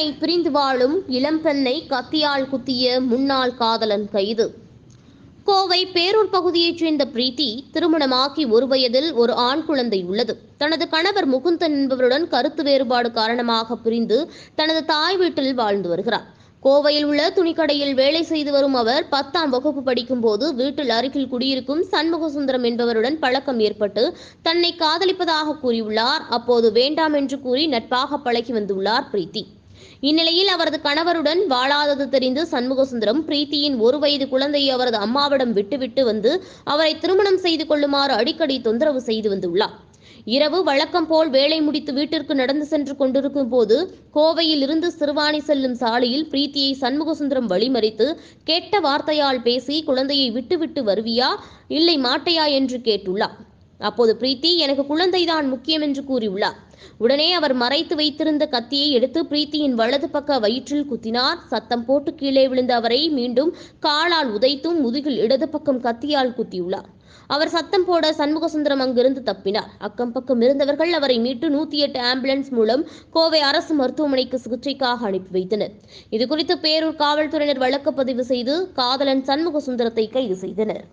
கணவனை பிரிந்து வாழும் இளம்பெண்ணை கத்தியால் குத்திய முன்னாள் காதலன் கைது. கோவை பேரூர் பகுதியைச் சேர்ந்த பிரீத்தி திருமணமாகி 1 வயதில் ஒரு ஆண் குழந்தை உள்ளது. தனது கணவர் முகுந்தன் என்பவருடன் கருத்து வேறுபாடு காரணமாக பிரிந்து தனது தாய் வீட்டில் வாழ்ந்து வருகிறார். கோவையில் உள்ள துணிக்கடையில் வேலை செய்து வரும் அவர் 10ஆம் வகுப்பு படிக்கும் போது வீட்டில் அருகில் குடியிருக்கும் சண்முகசுந்தரம் என்பவருடன் பழக்கம் ஏற்பட்டு தன்னை காதலிப்பதாக கூறியுள்ளார். அப்போது வேண்டாம் என்று கூறி நட்பாக பழகி வந்துள்ளார் பிரீத்தி. இந்நிலையில் அவரது கணவருடன் வாழாதது தெரிந்து சண்முகசுந்தரம் பிரீத்தியின் 1 வயது குழந்தையை அவரது அம்மாவிடம் விட்டுவிட்டு வந்து அவரை திருமணம் செய்து கொள்ளுமாறு அடிக்கடி தொந்தரவு செய்து வந்துள்ளார். இரவு வழக்கம் போல் வேலை முடித்து வீட்டிற்கு நடந்து சென்று கொண்டிருக்கும் போது கோவையில் இருந்து சிறுவாணி செல்லும் சாலையில் பிரீத்தியை சண்முகசுந்தரம் வழிமறித்து கெட்ட வார்த்தையால் பேசி குழந்தையை விட்டுவிட்டு வருவியா இல்லை மாட்டையா என்று கேட்டுள்ளார். அப்போது பிரீத்தி எனக்கு குழந்தைதான் முக்கியம் என்று கூறியுள்ளார். உடனே அவர் மறைத்து வைத்திருந்த கத்தியை எடுத்து பிரீத்தியின் வலது பக்க வயிற்றில் குத்தினார். சத்தம் போட்டு கீழே விழுந்த அவரை மீண்டும் காலால் உதைத்தும் முதுகில் இடது பக்கம் கத்தியால் குத்தியுள்ளார். அவர் சத்தம் போட சண்முகசுந்தரம் அங்கிருந்து தப்பினார். அக்கம் பக்கம் இருந்தவர்கள் அவரை மீட்டு 108 ஆம்புலன்ஸ் மூலம் கோவை அரசு மருத்துவமனைக்கு சிகிச்சைக்காக அனுப்பி வைத்தனர். இதுகுறித்து பேரூர் காவல்துறையினர் வழக்கு பதிவு செய்து காதலன் சண்முகசுந்தரத்தை கைது செய்தனர்.